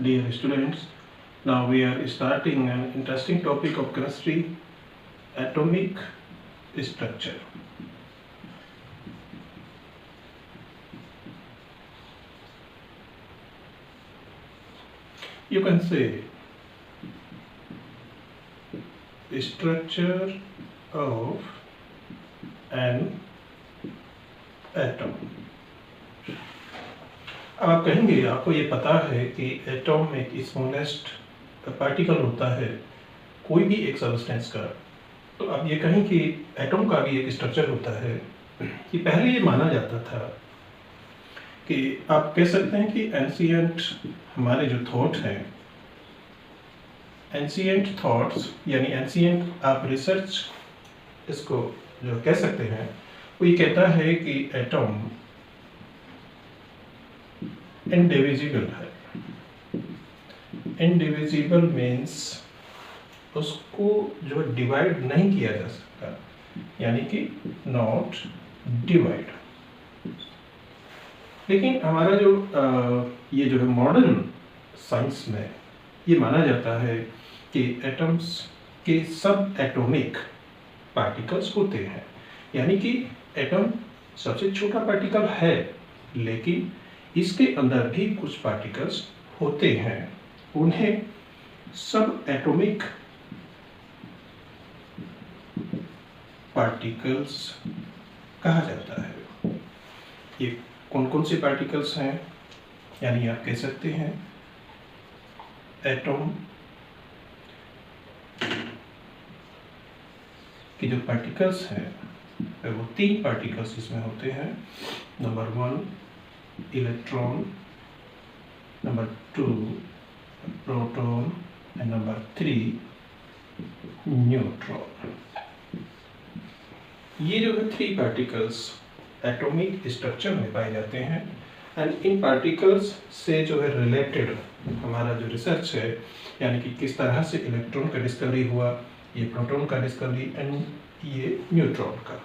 Dear students, now we are starting an interesting topic of chemistry, atomic structure. You can say structure of an atom. अब आप कहेंगे आपको ये पता है कि एटम एक स्मॉलेस्ट पार्टिकल होता है कोई भी एक सब्सटेंस का, तो आप ये कहें कि एटम का भी एक स्ट्रक्चर होता है कि पहले ये माना जाता था कि आप कह सकते हैं कि एंशिएंट हमारे जो थॉट हैं, एंशिएंट थॉट्स यानी एंशिएंट आप रिसर्च इसको जो कह सकते हैं वो ये कहता है कि एटम इंडिविजिबल है। इंडिविजिबल मीन्स उसको जो डिवाइड नहीं किया जा सकता, यानी कि नॉट डिवाइड। लेकिन हमारा जो ये जो है मॉडर्न साइंस में ये माना जाता है कि एटम्स के सब एटॉमिक पार्टिकल्स होते हैं, यानी कि एटम सबसे छोटा पार्टिकल है लेकिन इसके अंदर भी कुछ पार्टिकल्स होते हैं, उन्हें सब एटॉमिक पार्टिकल्स कहा जाता है। ये कौन कौन से पार्टिकल्स हैं, यानी आप कह सकते हैं एटम के जो पार्टिकल्स हैं वो तीन पार्टिकल्स इसमें होते हैं। Number 1 electron, number 2 proton and number 3 neutron. ये जो है 3 पार्टिकल्स एटॉमिक स्ट्रक्चर में पाए जाते हैं एंड इन पार्टिकल्स से जो है रिलेटेड हमारा जो रिसर्च है, यानी कि किस तरह से इलेक्ट्रॉन का डिस्कवरी हुआ, ये प्रोटॉन का डिस्कवरी एंड ये न्यूट्रॉन का,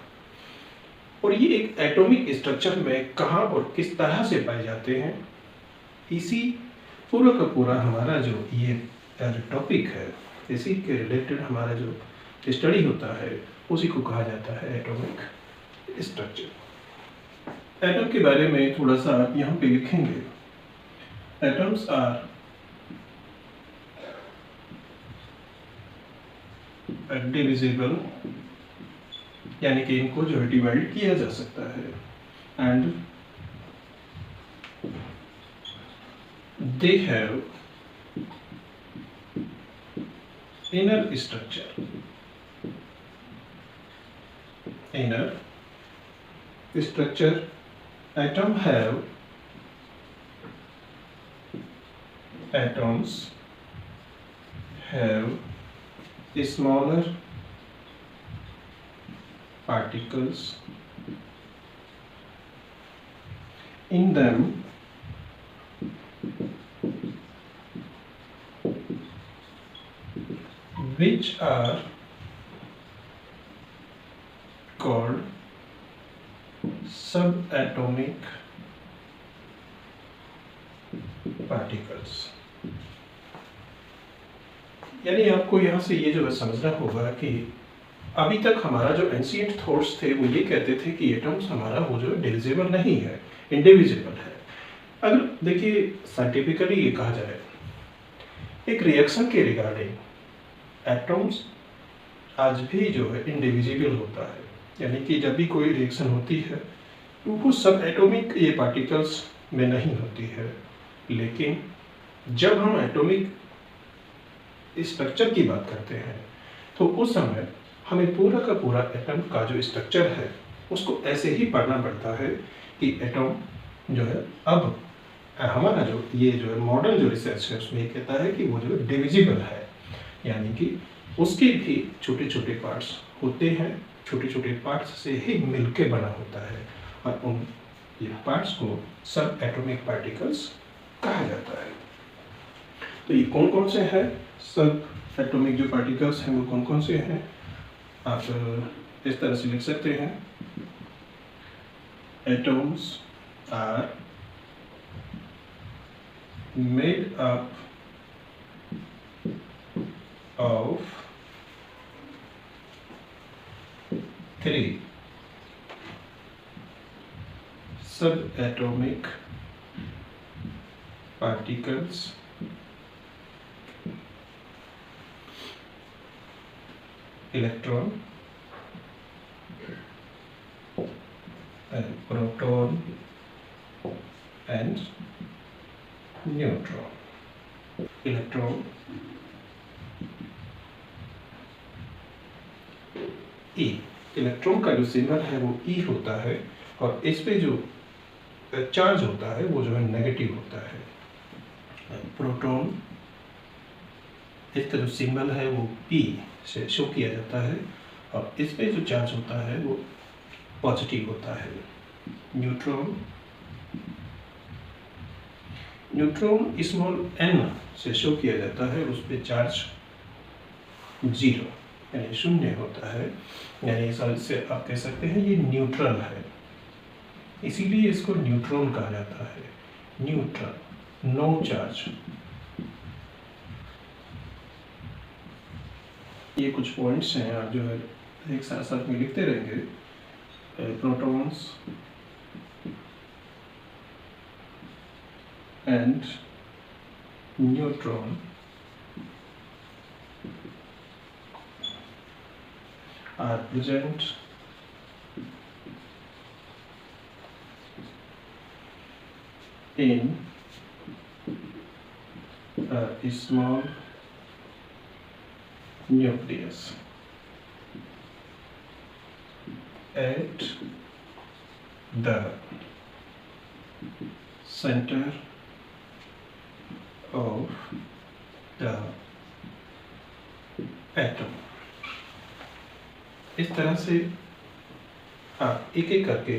और ये एक एटॉमिक स्ट्रक्चर में कहाँ और किस तरह से पाए जाते हैं, इसी पूरा का पूरा हमारा जो ये टॉपिक है, इसी के रिलेटेड हमारा जो स्टडी होता है उसी को कहा जाता है एटॉमिक स्ट्रक्चर। एटम के बारे में थोड़ा सा आप यहाँ पे लिखेंगे, एटम्स आर डिविजिबल, यानी कि इनको जो है डिवाइड किया जा सकता है, and they have inner structure. Inner structure, atom have atoms have smaller particles in them which are called subatomic particles। यानी आपको यहाँ से ये जो है समझना होगा कि अभी तक हमारा जो एंशिएंट थॉट्स थे वो ये कहते थे कि एटम्स हमारा वो जो डिविजिबल नहीं है, इंडिविजिबल है। अगर देखिए साइंटिफिकली ये कहा जाए एक रिएक्शन के रिगार्डिंग एटम्स आज भी जो है इंडिविजिबल होता है, यानी कि जब भी कोई रिएक्शन होती है तो वो सब एटॉमिक ये पार्टिकल्स में नहीं होती है, लेकिन जब हम एटॉमिक स्ट्रक्चर की बात करते हैं तो उस समय हमें पूरा का पूरा एटम का जो स्ट्रक्चर है उसको ऐसे ही पढ़ना पड़ता है कि एटम जो है अब हमारा जो ये जो है मॉडर्न जो रिसर्च है उसमें ये कहता है कि वो जो डिविजिबल है, यानी कि उसके भी छोटे छोटे पार्ट्स होते हैं, छोटे छोटे पार्ट्स से ही मिलके बना होता है और उन ये पार्ट्स को सब एटॉमिक पार्टिकल्स कहा जाता है। तो ये कौन कौन से हैं सब एटॉमिक जो पार्टिकल्स हैं वो कौन कौन से हैं, आप इस तरह से लिख सकते हैं, atoms are made up of 3 subatomic particles electron and proton and neutron. Electron E, electron का जो सिंबल है वो ई होता है और इस पे जो चार्ज होता है वो जो है नेगेटिव होता है। प्रोटॉन, इसका जो सिंबल है वो पी से शो किया जाता है और इस पे जो चार्ज होता है वो पॉजिटिव होता है। न्यूट्रॉन, न्यूट्रॉन स्मॉल एन से शो किया जाता है, उस पर चार्ज 0 यानी शून्य होता है, यानी इससे आप कह सकते हैं ये न्यूट्रल है, इसीलिए इसको न्यूट्रॉन कहा जाता है। Neutral, no charge. ये कुछ पॉइंट्स हैं, आप जो है एक साथ साथ में लिखते रहेंगे। Protons and neutron are present in a small nucleus at the center of the atom। इस तरह से आप एक एक करके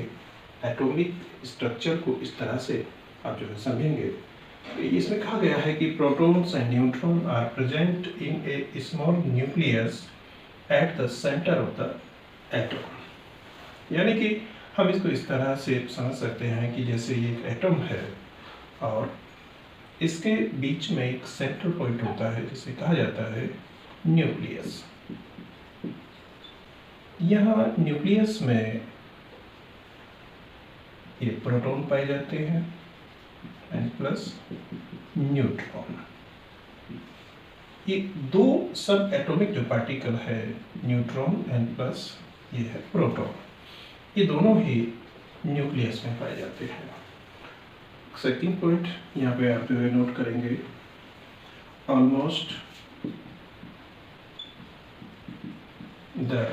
एटॉमिक स्ट्रक्चर को इस तरह से आप जो है समझेंगे। इसमें कहा गया है कि protons and neutron are present in a small nucleus at the centre of the atom, यानी कि हम इसको इस तरह से समझ सकते हैं कि जैसे ये एक एटम है और इसके बीच में एक सेंट्रल पॉइंट होता है जिसे कहा जाता है न्यूक्लियस। यहाँ न्यूक्लियस में ये प्रोटॉन पाए जाते हैं एंड प्लस न्यूट्रॉन। ये 2 सब एटॉमिक जो पार्टिकल है, न्यूट्रॉन एंड प्लस ये है प्रोटॉन, ये दोनों ही न्यूक्लियस में पाए जाते हैं। सेकंड पॉइंट यहाँ पे आप जो है नोट करेंगे, almost the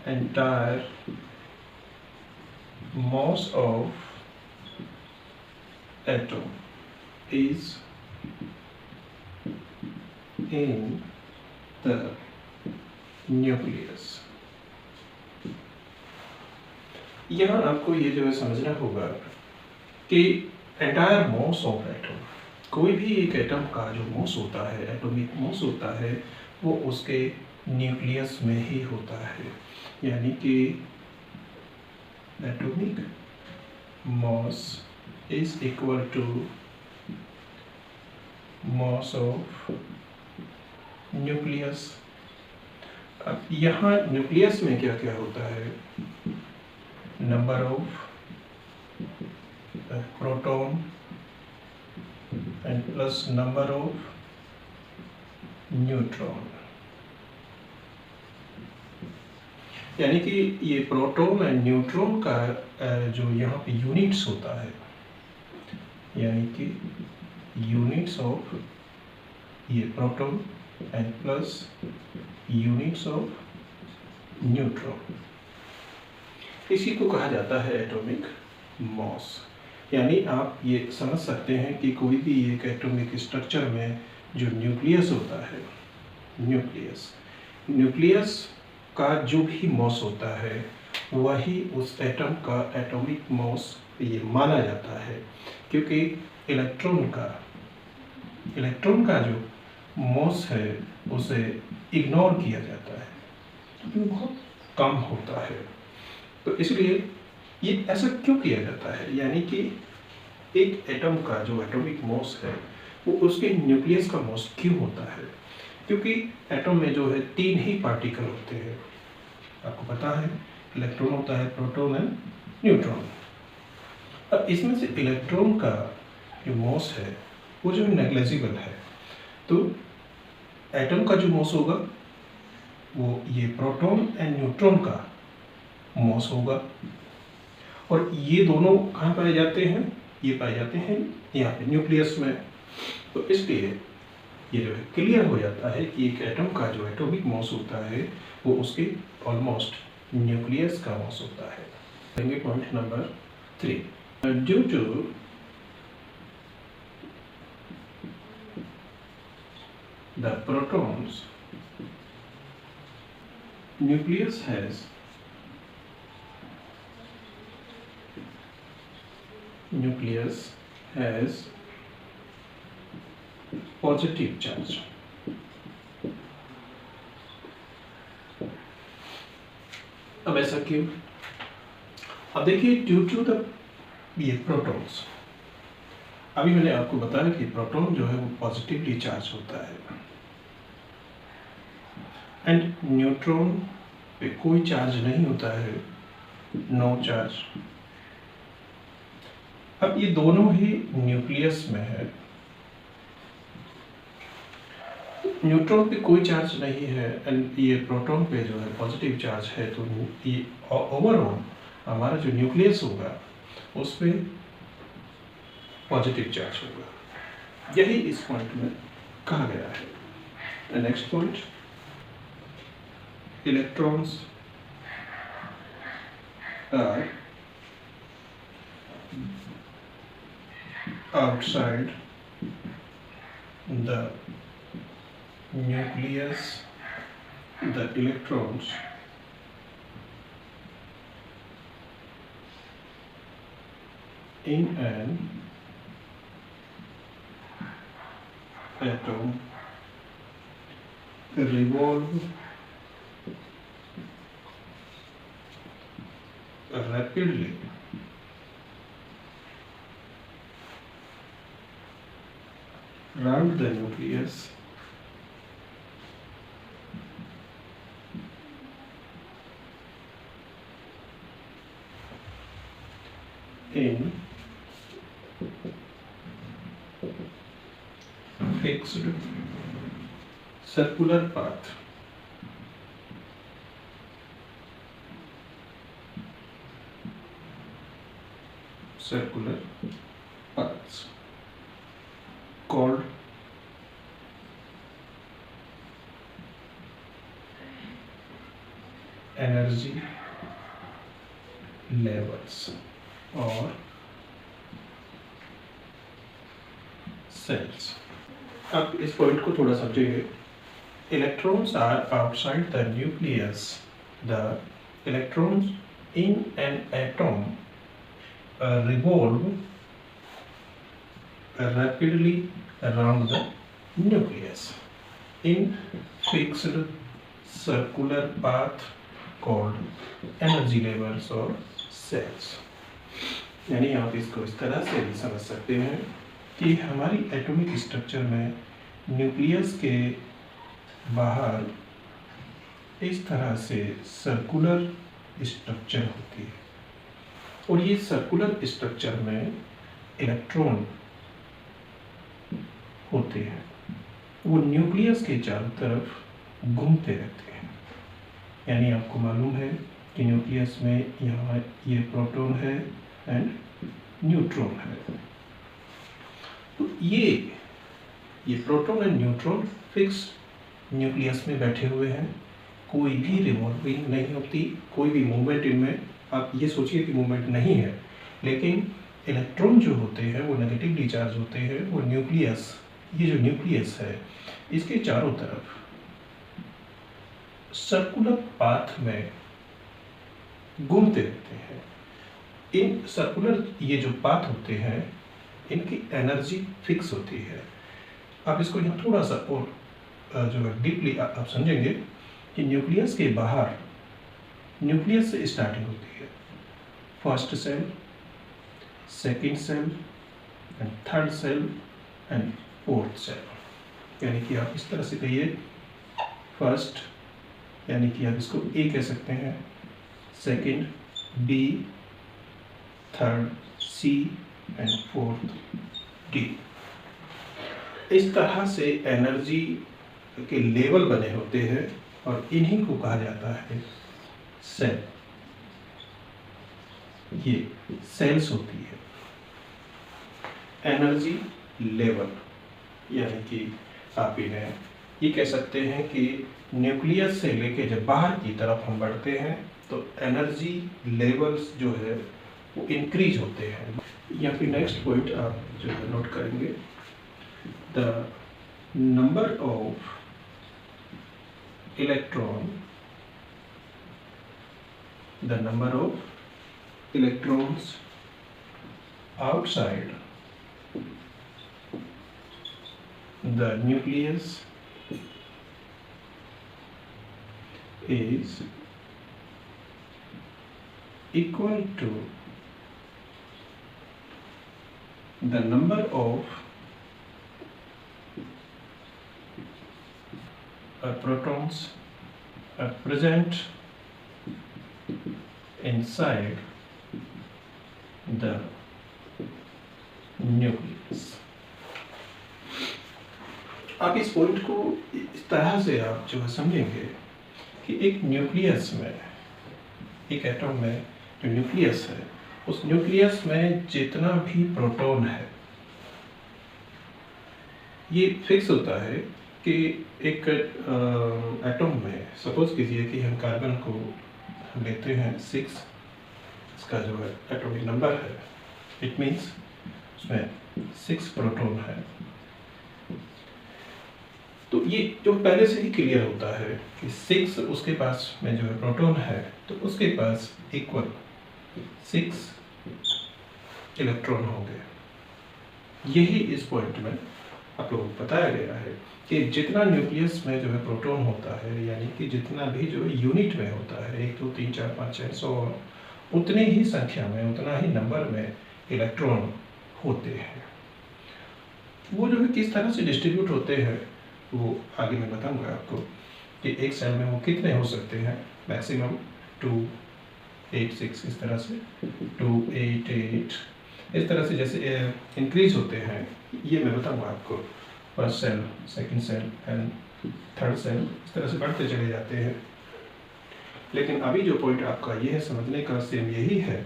entire mass of atom is in the nucleus। यहाँ आपको ये जो है समझना होगा कि एंटायर मॉस ऑफ एटम, कोई भी एक एटम का जो मॉस होता है, एटॉमिक मॉस होता है, वो उसके न्यूक्लियस में ही होता है। यानी कि atomic mass is equal to mass of nucleus. अब यहाँ न्यूक्लियस में क्या क्या होता है, number of proton and plus number of neutron. यानी कि ये प्रोटॉन एंड न्यूट्रॉन का जो यहाँ पे यूनिट्स होता है, यानी कि यूनिट्स ऑफ ये proton and plus units of neutron, इसी को कहा जाता है एटॉमिक मॉस। यानी आप ये समझ सकते हैं कि कोई भी एक एटॉमिक स्ट्रक्चर में जो न्यूक्लियस होता है, न्यूक्लियस का जो भी मॉस होता है वही उस एटम का एटॉमिक मॉस ये माना जाता है, क्योंकि इलेक्ट्रॉन का जो मॉस है उसे इग्नोर किया जाता है, क्योंकि बहुत कम होता है। तो इसलिए ये ऐसा क्यों किया जाता है, यानी कि एक एटम का जो एटॉमिक मास है वो उसके न्यूक्लियस का मास क्यों होता है? क्योंकि एटम में जो है 3 ही पार्टिकल होते हैं, आपको पता है, इलेक्ट्रॉन होता है, प्रोटॉन एंड न्यूट्रॉन। अब इसमें से इलेक्ट्रॉन का जो मास है वो जो नेग्लिजिबल है, तो एटम का जो मास होगा वो ये प्रोटॉन एंड न्यूट्रॉन का मास होगा। और ये दोनों कहाँ पाए जाते हैं? ये पाए जाते हैं यहाँ पे न्यूक्लियस में। तो इसलिए ये जो है क्लियर हो जाता है कि एक एटम का जो एटॉमिक मास होता है वो उसके ऑलमोस्ट न्यूक्लियस का मास होता है। Point number 3, due to the protons, nucleus has positive charge। अब ऐसा क्यों? अब देखिए, ड्यू टू द ये प्रोटॉन्स, अभी मैंने आपको बताया कि प्रोटॉन जो है वो पॉजिटिवली चार्ज होता है एंड न्यूट्रॉन पे कोई चार्ज नहीं होता है, नो चार्ज। अब ये दोनों ही न्यूक्लियस में है, न्यूट्रॉन पे कोई चार्ज नहीं है एंड ये प्रोटॉन पे जो है पॉजिटिव चार्ज है, तो ये ओवरऑल हमारा जो न्यूक्लियस होगा उस पे पॉजिटिव चार्ज होगा। यही इस पॉइंट में कहा गया है। Next point, electrons are outside the nucleus. The electrons in an atom revolve rapidly around the nucleus in fixed circular path। circular paths called energy levels or cells। अब इस point को थोड़ा समझेंगे। Electrons are outside the nucleus। The electrons in an atom revolve rapidly around the nucleus in fixed circular path called energy levels or cells। यानी आप इसको इस तरह से भी समझ सकते हैं कि हमारी एटॉमिक स्ट्रक्चर में न्यूक्लियस के बाहर इस तरह से सर्कुलर स्ट्रक्चर होती है और ये सर्कुलर स्ट्रक्चर में इलेक्ट्रॉन होते हैं, वो न्यूक्लियस के चारों तरफ घूमते रहते हैं। यानी आपको मालूम है कि न्यूक्लियस में यहाँ ये प्रोटॉन है एंड न्यूट्रॉन है। तो ये proton and neutron fix nucleus में बैठे हुए हैं, कोई भी रिवॉल्विंग नहीं होती, कोई भी मूवमेंट इनमें, आप ये सोचिए कि मूवमेंट नहीं है। लेकिन इलेक्ट्रॉन जो होते हैं वो नेगेटिवली चार्ज होते हैं, वो न्यूक्लियस, ये जो न्यूक्लियस है इसके चारों तरफ सर्कुलर पाथ में घूमते रहते हैं। इन सर्कुलर ये जो पाथ होते हैं इनकी एनर्जी फिक्स होती है। आप इसको यहाँ थोड़ा सा और जो है डीपली आप समझेंगे कि न्यूक्लियस के बाहर, न्यूक्लियस से स्टार्टिंग होती है, first shell, second shell, and third shell and fourth shell. यानी कि आप इस तरह से कहिए, फर्स्ट यानी कि आप इसको ए कह सकते हैं, second B, third C and fourth D. इस तरह से एनर्जी के लेवल बने होते हैं और इन्हीं को कहा जाता है सेल। ये सेल्स होती है एनर्जी लेवल। यानी कि आप इन्हें ये कह सकते हैं कि न्यूक्लियस से लेके जब बाहर की तरफ हम बढ़ते हैं तो एनर्जी लेवल्स जो है वो इंक्रीज होते हैं। या फिर नेक्स्ट पॉइंट आप जो है नोट करेंगे, the number of electron, the number of electrons outside the nucleus is equal to the number of protons present inside the nucleus. आप इस पॉइंट को इस तरह से आप जो है समझेंगे कि एक न्यूक्लियस में, एक एटम में जो न्यूक्लियस है, उस न्यूक्लियस में जितना भी प्रोटॉन है ये फिक्स होता है कि एक एटम में सपोज कीजिए कि हम कार्बन को लेते हैं 6, इसका जो है एटॉमिक नंबर है, इट मीन्स उसमें 6 प्रोटॉन है। तो ये जो पहले से ही क्लियर होता है कि 6 उसके पास में जो है प्रोटॉन है, तो उसके पास इक्वल 6 इलेक्ट्रॉन होंगे। यही इस पॉइंट में आप लोगों को बताया गया है कि जितना न्यूक्लियस में जो है प्रोटॉन होता है, यानी कि जितना भी जो यूनिट में होता है 1 2 3 4 5 6 100, उतनी ही संख्या में, उतना ही नंबर में इलेक्ट्रॉन होते हैं। वो जो है किस तरह से डिस्ट्रीब्यूट होते हैं वो आगे मैं बताऊंगा आपको कि एक सेल में वो कितने हो सकते हैं। मैक्सिमम 2 8 6 इस तरह से 2 8 8 इस तरह से जैसे इंक्रीज होते हैं, ये मैं बताऊंगा आपको। First shell, second shell and third shell इस तरह से बढ़ते चले जाते हैं। लेकिन अभी जो पॉइंट आपका ये है समझने का, सेम यही है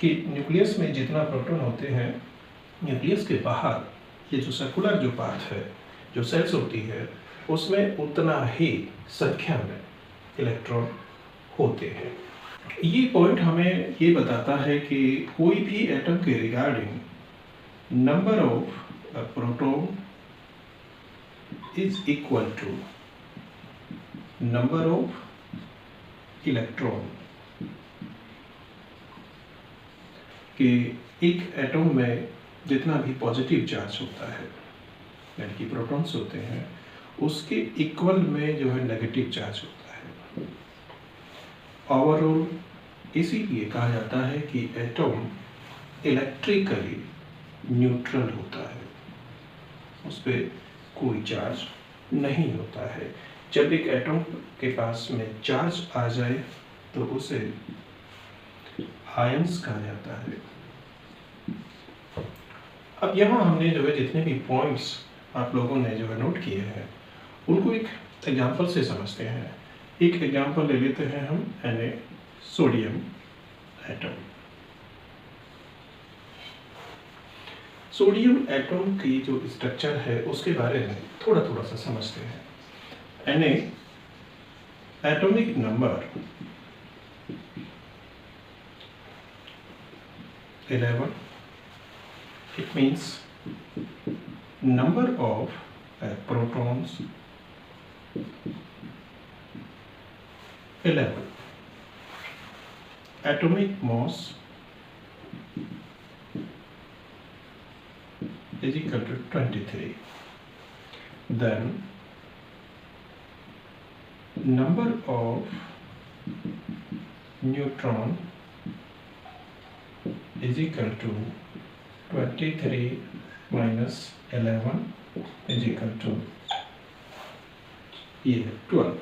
कि न्यूक्लियस में जितना प्रोटॉन होते हैं, न्यूक्लियस के बाहर ये जो सर्कुलर जो पाथ है, जो सेल्स होती है, उसमें उतना ही संख्या में इलेक्ट्रॉन होते हैं। ये पॉइंट हमें ये बताता है कि कोई भी एटम के regarding number of proton is equal to number of electron. कि एक एटम में जितना भी पॉजिटिव चार्ज होता है, यानी कि प्रोटॉन्स होते हैं, उसके इक्वल में जो है नेगेटिव चार्ज होता है। ओवरऑल इसीलिए कहा जाता है कि एटम इलेक्ट्रिकली न्यूट्रल होता है, उस पर कोई चार्ज नहीं होता है। जब एक एटम के पास में चार्ज आ जाए तो उसे आयंस कहा जाता है। अब यहाँ हमने जो है जितने भी पॉइंट्स आप लोगों ने जो है नोट किए हैं, उनको एक एग्जांपल से समझते हैं। एक एग्जांपल ले लेते हैं हम Na sodium atom. Sodium atom की जो स्ट्रक्चर है उसके बारे में थोड़ा थोड़ा सा समझते हैं। Na atomic number 11, it means number of protons 11, atomic mass is equal to 23. Then number of neutron is equal to 23 minus 11 is equal to ये 12।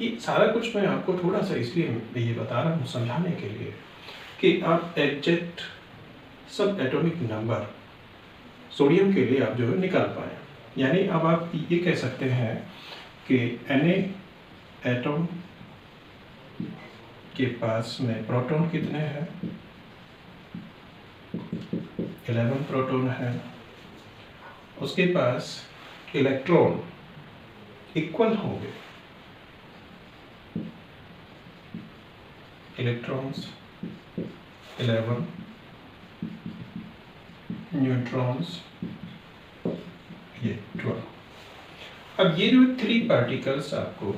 ये सारा कुछ मैं आपको थोड़ा सा इसलिए ये बता रहा हूँ समझाने के लिए कि आप एग्जैक्ट सब एटॉमिक नंबर सोडियम के लिए आप जो है निकाल पाए। यानी अब आप ये कह सकते हैं कि Na एटम के पास में प्रोटॉन कितने हैं, 11 प्रोटॉन है। उसके पास इलेक्ट्रॉन इक्वल होंगे, इलेक्ट्रॉन्स 11, न्यूट्रॉन्स ये 12। अब ये जो 3 पार्टिकल्स आपको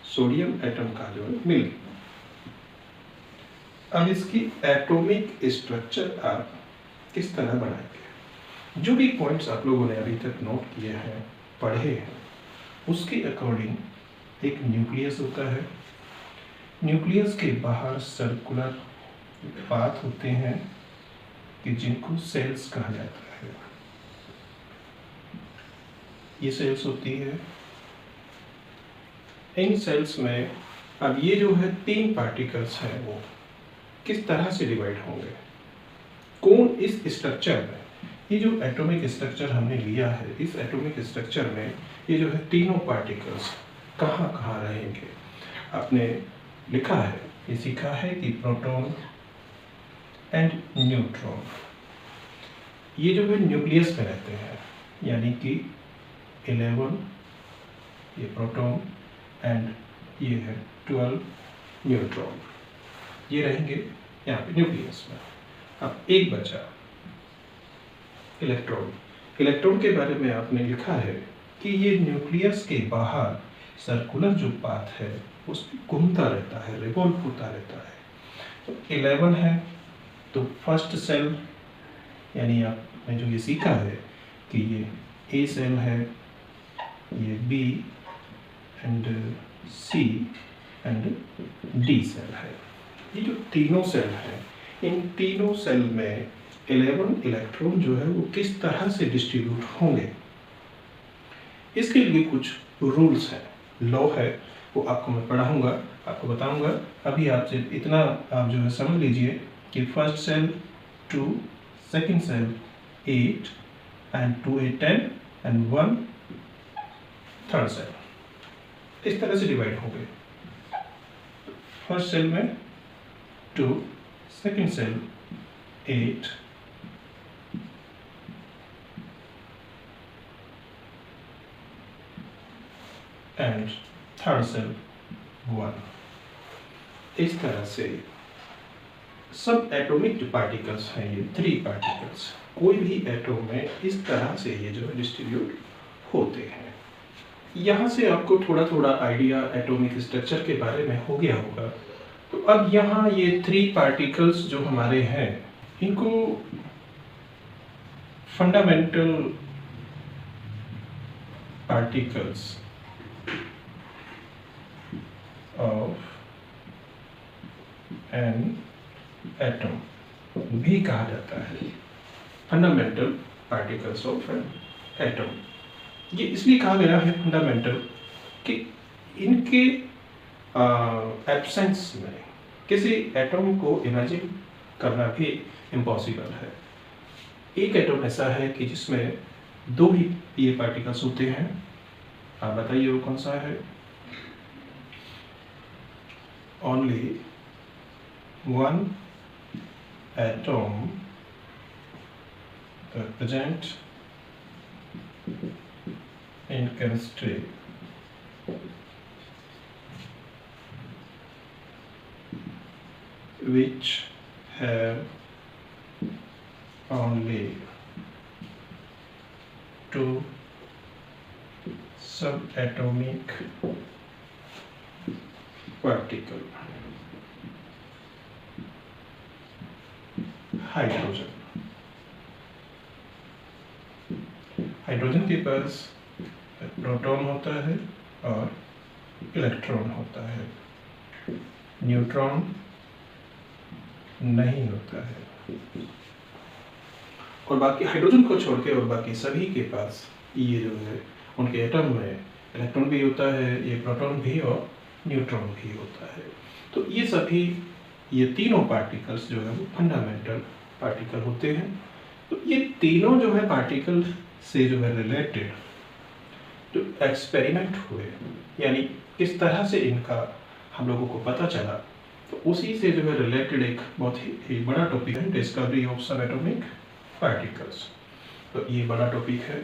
सोडियम एटम का जो है मिल गया। अब इसकी एटॉमिक स्ट्रक्चर आप किस तरह बनाएंगे, जो भी पॉइंट्स आप लोगों ने अभी तक नोट किए हैं, पढ़े हैं, उसके अकॉर्डिंग एक न्यूक्लियस होता है। न्यूक्लियस के बाहर सर्कुलर पाथ होते हैं कि जिनको सेल्स कहा जाता है। ये सेल्स होती है। इन सेल्स में अब ये जो है 3 पार्टिकल्स हैं वो किस तरह से डिवाइड होंगे, कौन इस स्ट्रक्चर में, ये जो एटॉमिक स्ट्रक्चर हमने लिया है, इस एटॉमिक स्ट्रक्चर में ये जो है तीनों पार्टिकल्स कहाँ कहाँ रहेंगे। आपने लिखा है, ये सीखा है कि प्रोटॉन एंड न्यूट्रॉन ये जो है न्यूक्लियस में रहते हैं, यानी कि 11 ये प्रोटॉन एंड ये है 12 न्यूट्रॉन, ये रहेंगे यहाँ पे न्यूक्लियस में। अब एक बचा इलेक्ट्रॉन। इलेक्ट्रॉन के बारे में आपने लिखा है कि ये न्यूक्लियस के बाहर सर्कुलर जो पाथ है उस पर घूमता रहता है, रिवॉल्व होता रहता है। तो 11 है तो फर्स्ट सेल, यानी आपने जो ये सीखा है कि ये ए सेल है, ये B and C and D shell है। ये जो तीनों सेल हैं, इन तीनों सेल में 11 इलेक्ट्रॉन जो है वो किस तरह से डिस्ट्रीब्यूट होंगे, इसके लिए कुछ रूल्स हैं, लॉ है, वो आपको मैं पढ़ाऊंगा, आपको बताऊंगा। अभी आपसे इतना आप जो है समझ लीजिए कि first shell 2, second shell 8 and 2 8 10 and 1 third shell इस तरह से डिवाइड होंगे। फर्स्ट सेल में 2, second shell 8 and third shell 1। इस तरह से सब एटॉमिक जो पार्टिकल्स हैं, ये 3 पार्टिकल्स कोई भी एटॉम में इस तरह से ये जो है डिस्ट्रीब्यूट होते हैं। यहाँ से आपको थोड़ा थोड़ा आइडिया एटॉमिक स्ट्रक्चर के बारे में हो गया होगा। तो अब यहाँ ये 3 पार्टिकल्स जो हमारे हैं, इनको fundamental particles of an atom भी कहा जाता है। Fundamental particles of an atom, ये इसलिए कहा गया है फंडामेंटल कि इनके एब्सेंस में किसी एटम को इमेजिन करना भी इम्पॉसिबल है। एक एटम ऐसा है कि जिसमें 2 ही ये पार्टिकल्स होते हैं। आप बताइए वो कौन सा है? Only 1 atom present in chemistry which have only 2 subatomic particle, hydrogen. Hydrogen के पास प्रोटॉन होता है और इलेक्ट्रॉन होता है, न्यूट्रॉन नहीं होता है। और बाकी हाइड्रोजन को छोड़ के और बाकी सभी के पास ये जो है उनके एटम में इलेक्ट्रॉन भी होता है, ये प्रोटॉन भी और न्यूट्रॉन भी होता है। तो ये सभी ये तीनों पार्टिकल्स जो है वो फंडामेंटल पार्टिकल होते हैं। तो ये तीनों जो है पार्टिकल से जो है रिलेटेड जो एक्सपेरिमेंट हुए, यानी किस तरह से इनका हम लोगों को पता चला, तो उसी से जो है रिलेटेड एक बहुत ही बड़ा टॉपिक है डिस्कवरी ऑफ सब एटॉमिक पार्टिकल्स। तो ये बड़ा टॉपिक है,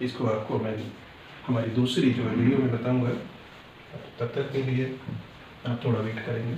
इसको आपको मैं हमारी दूसरी जो है वीडियो में बताऊंगा। तब तक के लिए आप थोड़ा वेट करेंगे।